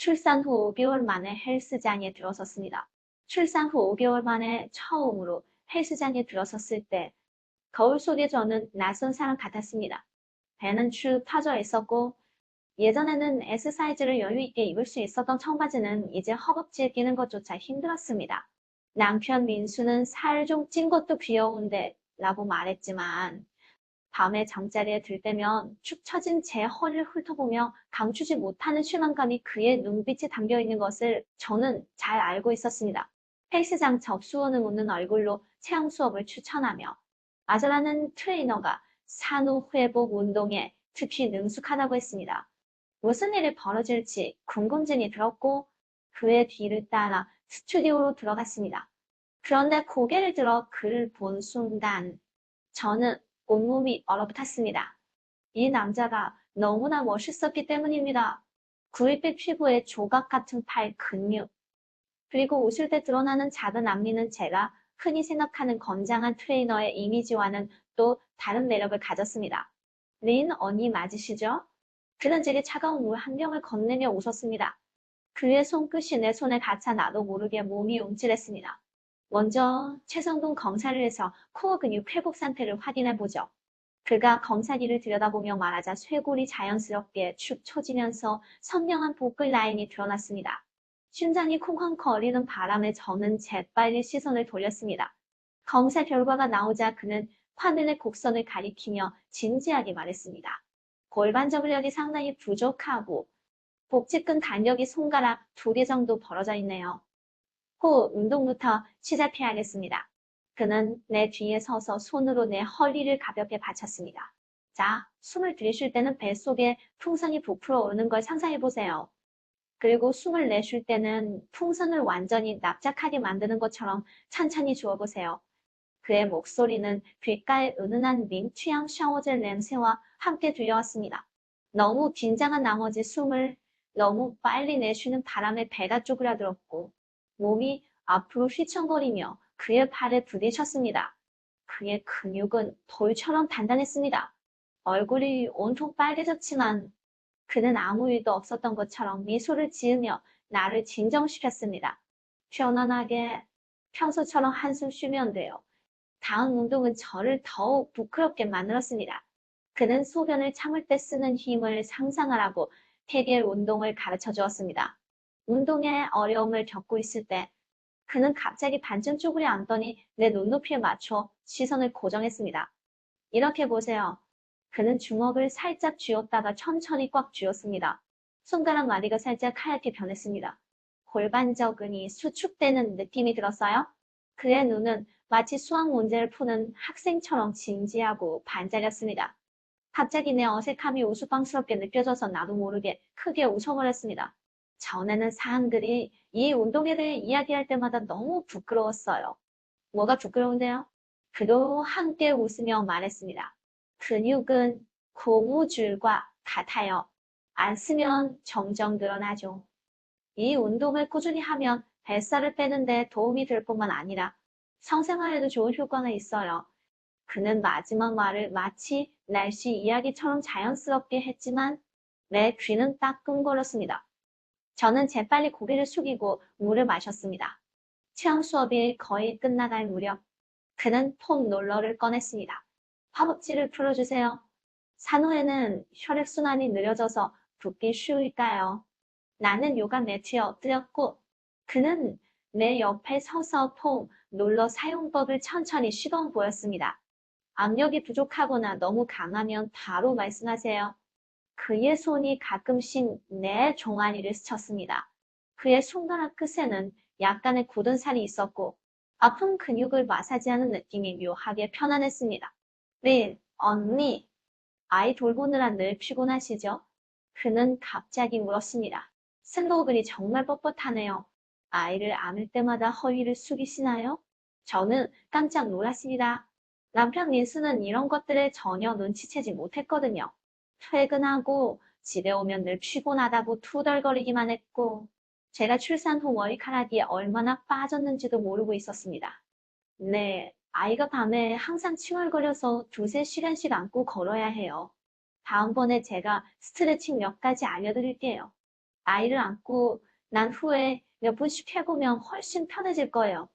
출산 후 5개월 만에 헬스장에 들어섰습니다. 출산 후 5개월 만에 처음으로 헬스장에 들어섰을 때 거울 속에 저는 낯선 사람 같았습니다. 배는 축 펴져 있었고 예전에는 S 사이즈를 여유 있게 입을 수 있었던 청바지는 이제 허벅지에 끼는 것조차 힘들었습니다. 남편 민수는 살 좀 찐 것도 귀여운데 라고 말했지만 밤에 잠자리에 들 때면 축 처진 제 허리를 훑어보며 감추지 못하는 실망감이 그의 눈빛에 담겨 있는 것을 저는 잘 알고 있었습니다. 헬스장 접수원을 웃는 얼굴로 체형 수업을 추천하며 아저라는 트레이너가 산후회복 운동에 특히 능숙하다고 했습니다. 무슨 일이 벌어질지 궁금증이 들었고 그의 뒤를 따라 스튜디오로 들어갔습니다. 그런데 고개를 들어 그를 본 순간 저는 온몸이 얼어붙었습니다. 이 남자가 너무나 멋있었기 때문입니다. 구릿빛 피부에 조각 같은 팔 근육, 그리고 웃을 때 드러나는 작은 앞니는 제가 흔히 생각하는 건장한 트레이너의 이미지와는 또 다른 매력을 가졌습니다. 린 언니 맞으시죠? 그는 제게 차가운 물 한 병을 건네며 웃었습니다. 그의 손끝이 내 손에 닿자 나도 모르게 몸이 움찔했습니다. 먼저 최성동 검사를 해서 코어 근육 회복 상태를 확인해보죠. 그가 검사기를 들여다보며 말하자 쇄골이 자연스럽게 축 처지면서 선명한 복근 라인이 드러났습니다. 심장이 쿵쾅거리는 바람에 저는 재빨리 시선을 돌렸습니다. 검사 결과가 나오자 그는 화면의 곡선을 가리키며 진지하게 말했습니다. 골반 접력이 상당히 부족하고 복직근 간격이 손가락 2개 정도 벌어져 있네요. 후 운동부터 시작해야겠습니다. 그는 내 뒤에 서서 손으로 내 허리를 가볍게 받쳤습니다. 자, 숨을 들이쉴 때는 뱃속에 풍선이 부풀어 오르는 걸 상상해보세요. 그리고 숨을 내쉴 때는 풍선을 완전히 납작하게 만드는 것처럼 천천히 주워보세요. 그의 목소리는 귓가에 은은한 민취향 샤워젤 냄새와 함께 들려왔습니다. 너무 긴장한 나머지 숨을 너무 빨리 내쉬는 바람에 배가 쪼그라들었고 몸이 앞으로 휘청거리며 그의 팔에 부딪혔습니다. 그의 근육은 돌처럼 단단했습니다. 얼굴이 온통 빨개졌지만 그는 아무 일도 없었던 것처럼 미소를 지으며 나를 진정시켰습니다. 편안하게 평소처럼 한숨 쉬면 돼요. 다음 운동은 저를 더욱 부끄럽게 만들었습니다. 그는 소변을 참을 때 쓰는 힘을 상상하라고 케겔 운동을 가르쳐 주었습니다. 운동에 어려움을 겪고 있을 때 그는 갑자기 반쯤 쪼그려 앉더니 내 눈높이에 맞춰 시선을 고정했습니다. 이렇게 보세요. 그는 주먹을 살짝 쥐었다가 천천히 꽉 쥐었습니다. 손가락 마디가 살짝 하얗게 변했습니다. 골반저근이 수축되는 느낌이 들었어요? 그의 눈은 마치 수학 문제를 푸는 학생처럼 진지하고 반짝였습니다. 갑자기 내 어색함이 우스꽝스럽게 느껴져서 나도 모르게 크게 웃어버렸습니다. 전에는 사람들이 이 운동에 대해 이야기할 때마다 너무 부끄러웠어요. 뭐가 부끄러운데요? 그도 함께 웃으며 말했습니다. 근육은 고무줄과 같아요. 안 쓰면 점점 늘어나죠. 이 운동을 꾸준히 하면 뱃살을 빼는데 도움이 될 뿐만 아니라 성생활에도 좋은 효과가 있어요. 그는 마지막 말을 마치 날씨 이야기처럼 자연스럽게 했지만 내 귀는 따끔거렸습니다. 저는 재빨리 고개를 숙이고 물을 마셨습니다. 체험 수업이 거의 끝나갈 무렵 그는 폼 롤러를 꺼냈습니다. 허벅지를 풀어주세요. 산후에는 혈액순환이 느려져서 붓기 쉬울까요? 나는 요가 매트에 엎드렸고 그는 내 옆에 서서 폼 롤러 사용법을 천천히 시도해 보였습니다. 압력이 부족하거나 너무 강하면 바로 말씀하세요. 그의 손이 가끔씩 내 종아리를 스쳤습니다. 그의 손가락 끝에는 약간의 굳은 살이 있었고 아픈 근육을 마사지하는 느낌이 묘하게 편안했습니다. 네, 언니, 아이 돌보느라 늘 피곤하시죠? 그는 갑자기 물었습니다. 생각보니 정말 뻣뻣하네요. 아이를 안을 때마다 허리를 숙이시나요? 저는 깜짝 놀랐습니다. 남편 민수는 이런 것들을 전혀 눈치채지 못했거든요. 퇴근하고 집에 오면 늘 피곤하다고 투덜거리기만 했고 제가 출산 후 머리카락이 얼마나 빠졌는지도 모르고 있었습니다. 네, 아이가 밤에 항상 칭얼거려서 2~3시간씩 안고 걸어야 해요. 다음번에 제가 스트레칭 몇 가지 알려드릴게요. 아이를 안고 난 후에 몇 분씩 해보면 훨씬 편해질 거예요.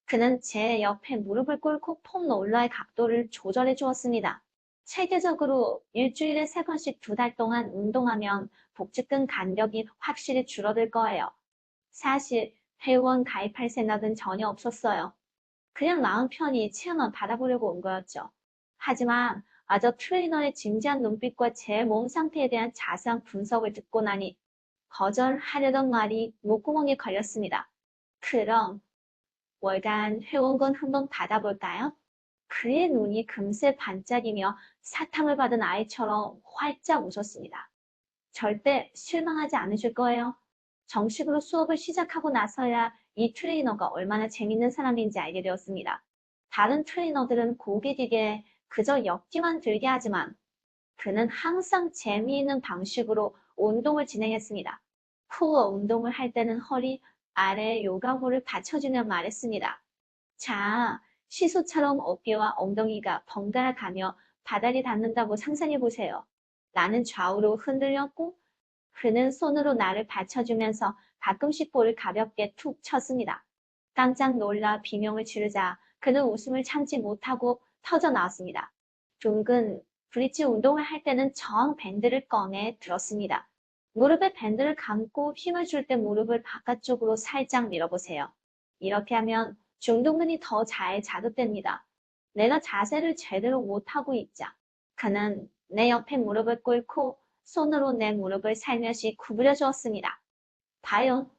그는 제 옆에 무릎을 꿇고 폼 롤러의 각도를 조절해 주었습니다. 체계적으로 일주일에 3번씩 2달 동안 운동하면 복직근 간격이 확실히 줄어들 거예요. 사실 회원 가입할 생각은 전혀 없었어요. 그냥 마음 편히 체험만 받아보려고 온 거였죠. 하지만 아저 트레이너의 진지한 눈빛과 제 몸 상태에 대한 자세한 분석을 듣고 나니 거절하려던 말이 목구멍에 걸렸습니다. 그럼 월간 회원권 한번 받아볼까요? 그의 눈이 금세 반짝이며 사탕을 받은 아이처럼 활짝 웃었습니다. 절대 실망하지 않으실 거예요. 정식으로 수업을 시작하고 나서야 이 트레이너가 얼마나 재밌는 사람인지 알게 되었습니다. 다른 트레이너들은 고객에게 그저 엮기만 들게 하지만 그는 항상 재미있는 방식으로 운동을 진행했습니다. 코어 운동을 할 때는 허리 아래 요가호를 받쳐주며 말했습니다. 자, 시소처럼 어깨와 엉덩이가 번갈아 가며 바닥에 닿는다고 상상해 보세요. 나는 좌우로 흔들렸고 그는 손으로 나를 받쳐주면서 가끔씩 볼을 가볍게 툭 쳤습니다. 깜짝 놀라 비명을 지르자 그는 웃음을 참지 못하고 터져 나왔습니다. 둥근 브릿지 운동을 할 때는 저항 밴드를 꺼내 들었습니다. 무릎에 밴드를 감고 힘을 줄 때 무릎을 바깥쪽으로 살짝 밀어보세요. 이렇게 하면 중둔근이 더 잘 자극됩니다. 내가 자세를 제대로 못하고 있자. 그는 내 옆에 무릎을 꿇고 손으로 내 무릎을 살며시 구부려 주었습니다. 봐요.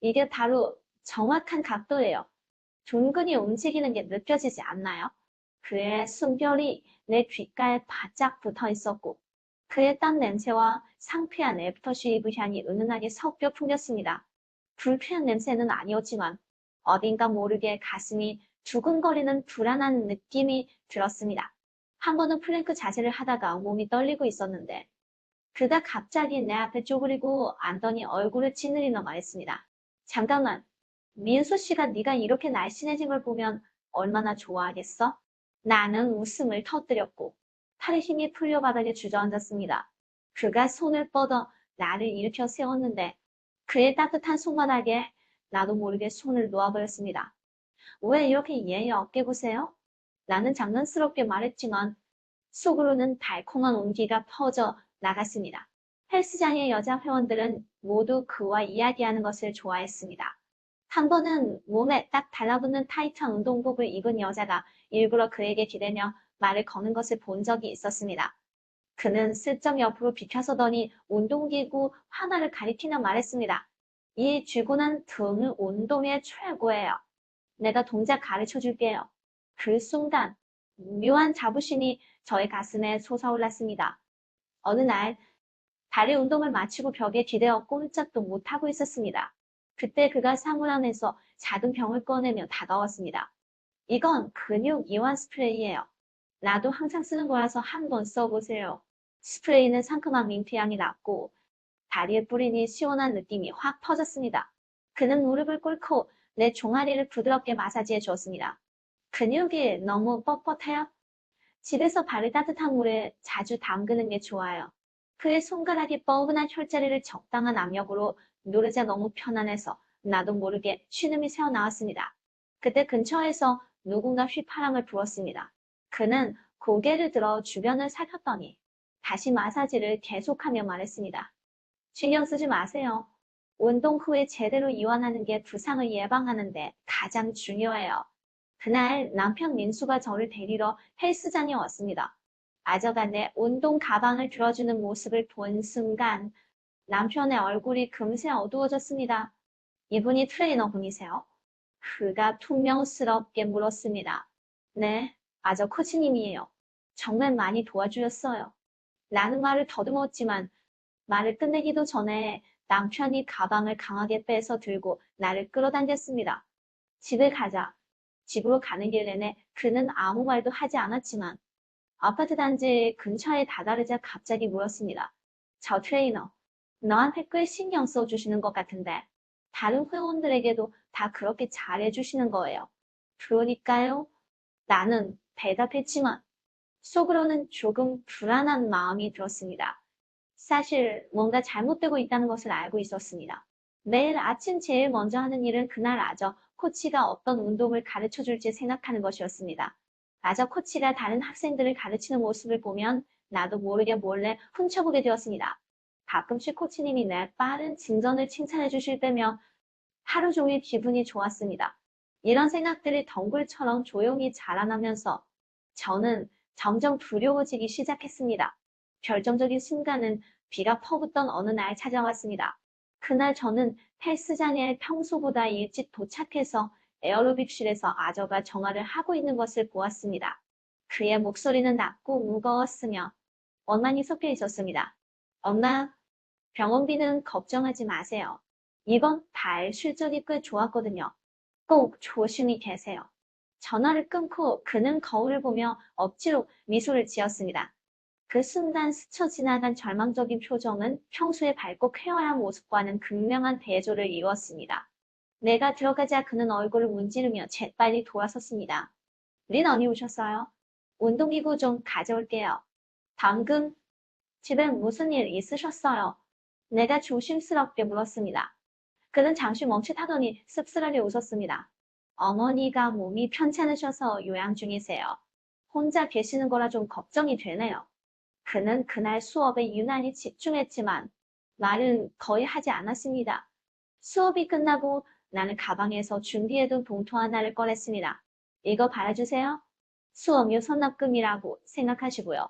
이게 바로 정확한 각도예요. 둥근이 움직이는 게 느껴지지 않나요? 그의 숨결이 내 귓가에 바짝 붙어 있었고 그의 땀 냄새와 상쾌한 애프터쉐이브 향이 은은하게 섞여 풍겼습니다. 불쾌한 냄새는 아니었지만 어딘가 모르게 가슴이 두근거리는 불안한 느낌이 들었습니다. 한 번은 플랭크 자세를 하다가 몸이 떨리고 있었는데 그가 갑자기 내 앞에 쪼그리고 앉더니 얼굴을 찌르리며 말했습니다. 잠깐만, 민수 씨가 네가 이렇게 날씬해진 걸 보면 얼마나 좋아하겠어? 나는 웃음을 터뜨렸고 팔에 힘이 풀려 바닥에 주저앉았습니다. 그가 손을 뻗어 나를 일으켜 세웠는데 그의 따뜻한 손바닥에 나도 모르게 손을 놓아버렸습니다. 왜 이렇게 예의 없게 보세요? 나는 장난스럽게 말했지만 속으로는 달콤한 온기가 퍼져 나갔습니다. 헬스장의 여자 회원들은 모두 그와 이야기하는 것을 좋아했습니다. 한 번은 몸에 딱 달라붙는 타이트한 운동복을 입은 여자가 일부러 그에게 기대며 말을 거는 것을 본 적이 있었습니다. 그는 슬쩍 옆으로 비켜서더니 운동기구 하나를 가리키며 말했습니다. 이 쥐고난 등은 운동의 최고예요. 내가 동작 가르쳐 줄게요. 그 순간 묘한 자부심이 저의 가슴에 솟아올랐습니다. 어느 날 다리 운동을 마치고 벽에 기대어 꼼짝도 못하고 있었습니다. 그때 그가 사물 안에서 작은 병을 꺼내며 다가왔습니다. 이건 근육 이완 스프레이예요. 나도 항상 쓰는 거라서 한번 써보세요. 스프레이는 상큼한 민트향이 났고 다리에 뿌리니 시원한 느낌이 확 퍼졌습니다. 그는 무릎을 꿇고 내 종아리를 부드럽게 마사지해 주었습니다. 근육이 너무 뻣뻣해요? 집에서 발을 따뜻한 물에 자주 담그는 게 좋아요. 그의 손가락이 뻐근한 혈자리를 적당한 압력으로 누르자 너무 편안해서 나도 모르게 신음이 새어나왔습니다. 그때 근처에서 누군가 휘파람을 불었습니다. 그는 고개를 들어 주변을 살폈더니 다시 마사지를 계속하며 말했습니다. 신경 쓰지 마세요. 운동 후에 제대로 이완하는 게 부상을 예방하는데 가장 중요해요. 그날 남편 민수가 저를 데리러 헬스장에 왔습니다. 아저가 내 운동 가방을 들어주는 모습을 본 순간 남편의 얼굴이 금세 어두워졌습니다. 이분이 트레이너 분이세요? 그가 퉁명스럽게 물었습니다. 네, 아저 코치님이에요. 정말 많이 도와주셨어요. 라는 말을 더듬었지만 말을 끝내기도 전에 남편이 가방을 강하게 빼서 들고 나를 끌어당겼습니다. 집에 가자. 집으로 가는 길 내내 그는 아무 말도 하지 않았지만 아파트 단지 근처에 다다르자 갑자기 물었습니다. 저 트레이너, 너한테 꽤 신경 써주시는 것 같은데 다른 회원들에게도 다 그렇게 잘해주시는 거예요. 그러니까요. 나는 대답했지만 속으로는 조금 불안한 마음이 들었습니다. 사실 뭔가 잘못되고 있다는 것을 알고 있었습니다. 매일 아침 제일 먼저 하는 일은 그날 아저 코치가 어떤 운동을 가르쳐 줄지 생각하는 것이었습니다. 아저 코치가 다른 학생들을 가르치는 모습을 보면 나도 모르게 몰래 훔쳐보게 되었습니다. 가끔씩 코치님이 내 빠른 진전을 칭찬해 주실 때며 하루 종일 기분이 좋았습니다. 이런 생각들이 덩굴처럼 조용히 자라나면서 저는 점점 두려워지기 시작했습니다. 결정적인 순간은 비가 퍼붓던 어느 날 찾아왔습니다. 그날 저는 헬스장에 평소보다 일찍 도착해서 에어로빅실에서 아저가 정화를 하고 있는 것을 보았습니다. 그의 목소리는 낮고 무거웠으며 원만히 섞여 있었습니다. 엄마, 병원비는 걱정하지 마세요. 이번 달 실적이 꽤 좋았거든요. 꼭 조심히 계세요. 전화를 끊고 그는 거울을 보며 억지로 미소를 지었습니다. 그 순간 스쳐 지나간 절망적인 표정은 평소에 밝고 쾌활한 모습과는 극명한 대조를 이루었습니다. 내가 들어가자 그는 얼굴을 문지르며 재빨리 돌아섰습니다. 린 언니 오셨어요? 운동기구 좀 가져올게요. 방금 집에 무슨 일 있으셨어요? 내가 조심스럽게 물었습니다. 그는 잠시 멈칫하더니 씁쓸하게 웃었습니다. 어머니가 몸이 편찮으셔서 요양 중이세요. 혼자 계시는 거라 좀 걱정이 되네요. 그는 그날 수업에 유난히 집중했지만 말은 거의 하지 않았습니다. 수업이 끝나고 나는 가방에서 준비해둔 봉투 하나를 꺼냈습니다. 이거 받아주세요. 수업료 선납금이라고 생각하시고요.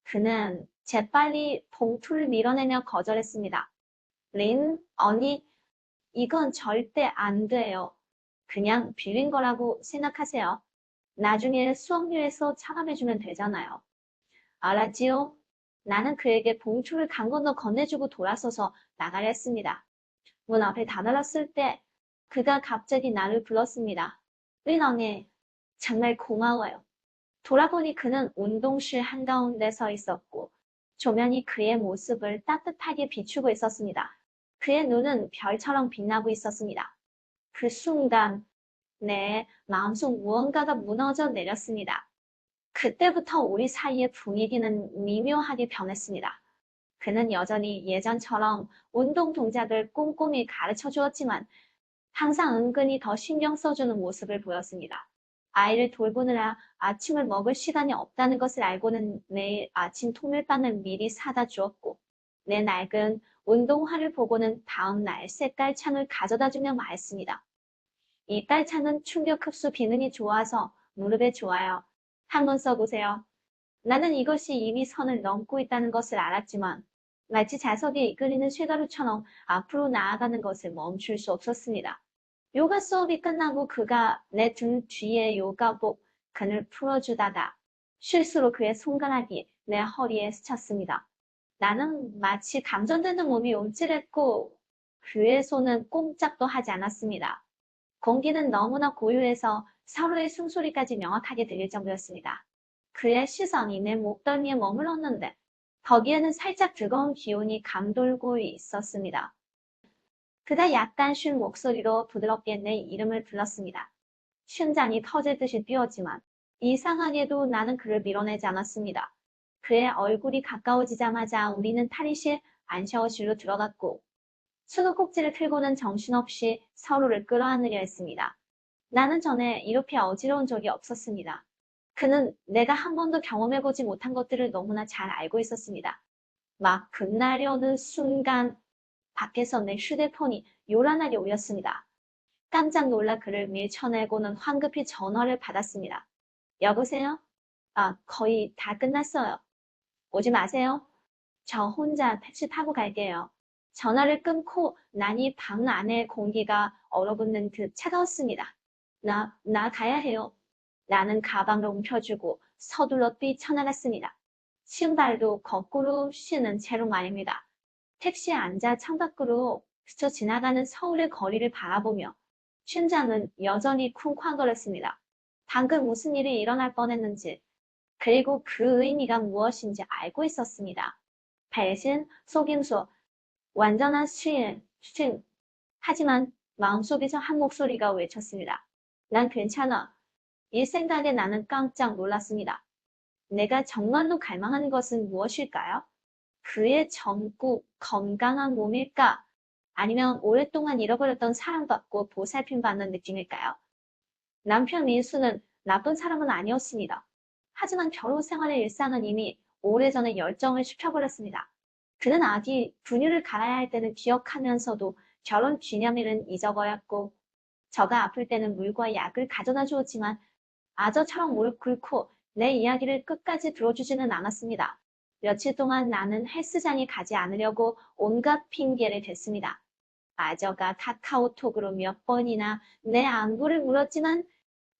그는 재빨리 봉투를 밀어내며 거절했습니다. 린, 언니, 이건 절대 안 돼요. 그냥 빌린 거라고 생각하세요. 나중에 수업료에서 차감해주면 되잖아요. 알았지요? 나는 그에게 봉투를 강 건너 건네주고 돌아서서 나가려 했습니다. 문 앞에 다다랐을 때 그가 갑자기 나를 불렀습니다. 린 언니, 정말 고마워요. 돌아보니 그는 운동실 한가운데 서 있었고 조명이 그의 모습을 따뜻하게 비추고 있었습니다. 그의 눈은 별처럼 빛나고 있었습니다. 그 순간 내 마음속 무언가가 무너져 내렸습니다. 그때부터 우리 사이의 분위기는 미묘하게 변했습니다. 그는 여전히 예전처럼 운동 동작을 꼼꼼히 가르쳐 주었지만 항상 은근히 더 신경 써주는 모습을 보였습니다. 아이를 돌보느라 아침을 먹을 시간이 없다는 것을 알고는 매일 아침 통밀빵을 미리 사다 주었고 내 낡은 운동화를 보고는 다음 날 색깔창을 가져다 주며 말했습니다. 이 깔창은 충격 흡수 기능이 좋아서 무릎에 좋아요. 한번 써보세요. 나는 이것이 이미 선을 넘고 있다는 것을 알았지만 마치 자석에 이끌리는 쇠가루처럼 앞으로 나아가는 것을 멈출 수 없었습니다. 요가 수업이 끝나고 그가 내 등 뒤에 요가복 그늘 풀어주다가 실수로 그의 손가락이 내 허리에 스쳤습니다. 나는 마치 감전되는 몸이 움찔했고 그의 손은 꼼짝도 하지 않았습니다. 공기는 너무나 고요해서 서로의 숨소리까지 명확하게 들릴 정도였습니다. 그의 시선이 내 목덜미에 머물렀는데 거기에는 살짝 뜨거운 기운이 감돌고 있었습니다. 그가 약간 쉰 목소리로 부드럽게 내 이름을 불렀습니다. 심장이 터질 듯이 뛰었지만 이상하게도 나는 그를 밀어내지 않았습니다. 그의 얼굴이 가까워지자마자 우리는 탈의실 안샤워실로 들어갔고 수도꼭지를 틀고는 정신없이 서로를 끌어안으려 했습니다. 나는 전에 이렇게 어지러운 적이 없었습니다. 그는 내가 한 번도 경험해보지 못한 것들을 너무나 잘 알고 있었습니다. 막 끝나려는 순간 밖에서 내 휴대폰이 요란하게 울렸습니다. 깜짝 놀라 그를 밀쳐내고는 황급히 전화를 받았습니다. 여보세요? 거의 다 끝났어요. 오지 마세요. 저 혼자 택시 타고 갈게요. 전화를 끊고 나니 방 안의 공기가 얼어붙는 듯 차가웠습니다. 나 가야 해요. 나는 가방을 움켜쥐고 서둘러 뛰쳐나갔습니다. 신발도 거꾸로 신은 채로 말입니다. 택시에 앉아 창밖으로 스쳐 지나가는 서울의 거리를 바라보며 심장은 여전히 쿵쾅거렸습니다. 방금 무슨 일이 일어날 뻔했는지 그리고 그 의미가 무엇인지 알고 있었습니다. 배신, 속임수, 완전한 신. 하지만 마음속에서 한 목소리가 외쳤습니다. 난 괜찮아. 이 생각에 나는 깜짝 놀랐습니다. 내가 정말로 갈망하는 것은 무엇일까요? 그의 젊고 건강한 몸일까? 아니면 오랫동안 잃어버렸던 사랑받고 보살핌받는 느낌일까요? 남편 민수는 나쁜 사람은 아니었습니다. 하지만 결혼 생활의 일상은 이미 오래전에 열정을 식혀버렸습니다. 그는 아기 분유를 갈아야 할 때는 기억하면서도 결혼 기념일은 잊어버렸고, 저가 아플 때는 물과 약을 가져다 주었지만 아저처럼 무릎 꿇고 내 이야기를 끝까지 들어주지는 않았습니다. 며칠 동안 나는 헬스장에 가지 않으려고 온갖 핑계를 댔습니다. 아저가 카카오톡으로 몇 번이나 내 안부를 물었지만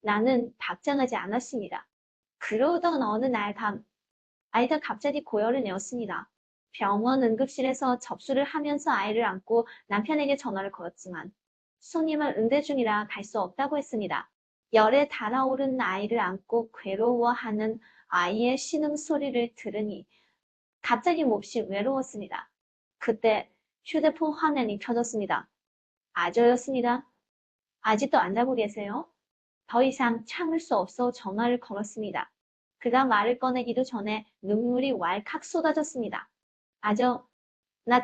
나는 답장하지 않았습니다. 그러던 어느 날 밤, 아이가 갑자기 고열을 내었습니다. 병원 응급실에서 접수를 하면서 아이를 안고 남편에게 전화를 걸었지만 손님은 응대 중이라 갈 수 없다고 했습니다. 열에 달아오른 아이를 안고 괴로워하는 아이의 신음소리를 들으니 갑자기 몹시 외로웠습니다. 그때 휴대폰 화면이 켜졌습니다. 아저였습니다. 아직도 안 자고 계세요? 더 이상 참을 수 없어 전화를 걸었습니다. 그가 말을 꺼내기도 전에 눈물이 왈칵 쏟아졌습니다. 아저,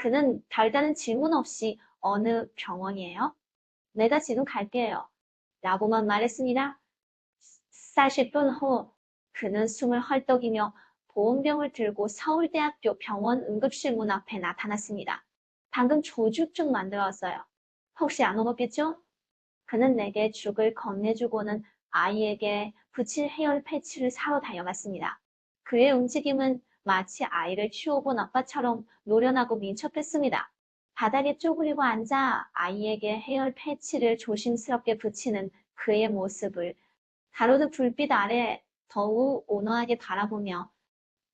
그는 별다른 질문 없이 어느 병원이에요? 내가 지금 갈게요. 라고만 말했습니다. 40분 후 그는 숨을 헐떡이며 보온병을 들고 서울대학교 병원 응급실 문 앞에 나타났습니다. 방금 조죽죽 만들었어요. 혹시 안 먹었겠죠? 그는 내게 죽을 건네주고는 아이에게 붙일 헤어 패치를 사러 달려갔습니다. 그의 움직임은 마치 아이를 키워본 아빠처럼 노련하고 민첩했습니다. 바닥에 쪼그리고 앉아 아이에게 헤어 패치를 조심스럽게 붙이는 그의 모습을 가로등 불빛 아래 더욱 온화하게 바라보며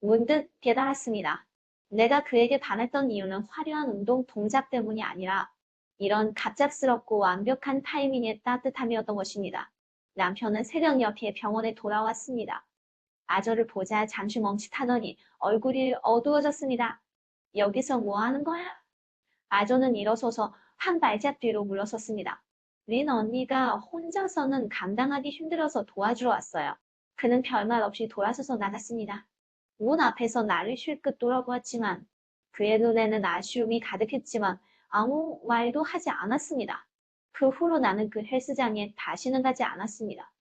문득 깨달았습니다. 내가 그에게 반했던 이유는 화려한 운동 동작 때문이 아니라 이런 갑작스럽고 완벽한 타이밍의 따뜻함이었던 것입니다. 남편은 새벽 옆에 병원에 돌아왔습니다. 아저를 보자 잠시 멈칫하더니 얼굴이 어두워졌습니다. 여기서 뭐 하는 거야? 아저는 일어서서 한 발짝 뒤로 물러섰습니다. 린 언니가 혼자서는 감당하기 힘들어서 도와주러 왔어요. 그는 별말 없이 돌아서서 나갔습니다. 문 앞에서 나를 쉴끗 돌아보았지만 그의 눈에는 아쉬움이 가득했지만 아무 말도 하지 않았습니다. 그 후로 나는 그 헬스장에 다시는 가지 않았습니다.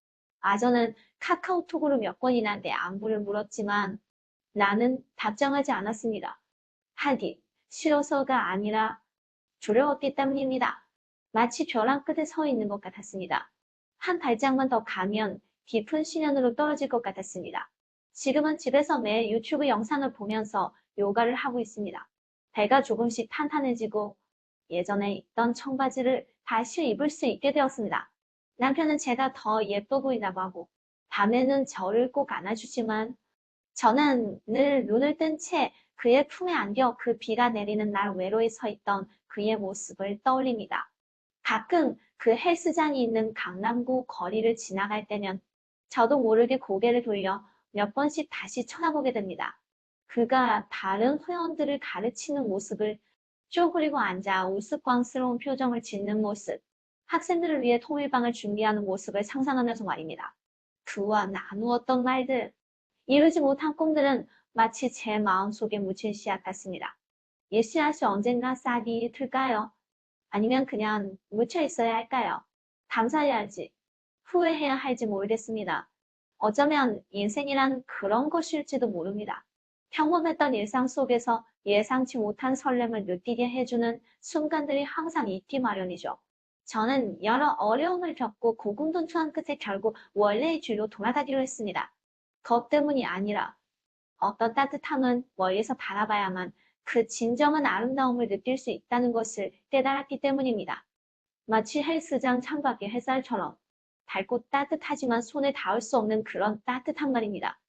아저는 카카오톡으로 몇 번이나 내 안부를 물었지만 나는 답장하지 않았습니다. 하기 싫어서가 아니라 두려웠기 때문입니다. 마치 벼랑 끝에 서 있는 것 같았습니다. 한 발짝만 더 가면 깊은 시련으로 떨어질 것 같았습니다. 지금은 집에서 매일 유튜브 영상을 보면서 요가를 하고 있습니다. 배가 조금씩 탄탄해지고 예전에 입던 청바지를 다시 입을 수 있게 되었습니다. 남편은 제가 더 예뻐 보인다고 하고 밤에는 저를 꼭 안아주지만 저는 늘 눈을 뜬 채 그의 품에 안겨 그 비가 내리는 날 외로이 서 있던 그의 모습을 떠올립니다. 가끔 그 헬스장이 있는 강남구 거리를 지나갈 때면 저도 모르게 고개를 돌려 몇 번씩 다시 쳐다보게 됩니다. 그가 다른 회원들을 가르치는 모습을 쪼그리고 앉아 우스꽝스러운 표정을 짓는 모습, 학생들을 위해 통일방을 준비하는 모습을 상상하면서 말입니다. 그와 나누었던 말들, 이루지 못한 꿈들은 마치 제 마음속에 묻힌 씨앗 같습니다. 이 씨앗이 언젠가 싹이 틀까요? 아니면 그냥 묻혀 있어야 할까요? 감사해야지, 후회해야 할지 모르겠습니다. 어쩌면 인생이란 그런 것일지도 모릅니다. 평범했던 일상 속에서 예상치 못한 설렘을 느끼게 해주는 순간들이 항상 있기 마련이죠. 저는 여러 어려움을 겪고 고군분투한 끝에 결국 원래의 길로 돌아가기로 했습니다. 그것 때문이 아니라 어떤 따뜻함은 멀리서 바라봐야만 그 진정한 아름다움을 느낄 수 있다는 것을 깨달았기 때문입니다. 마치 헬스장 창밖의 햇살처럼 밝고 따뜻하지만 손에 닿을 수 없는 그런 따뜻한 말입니다.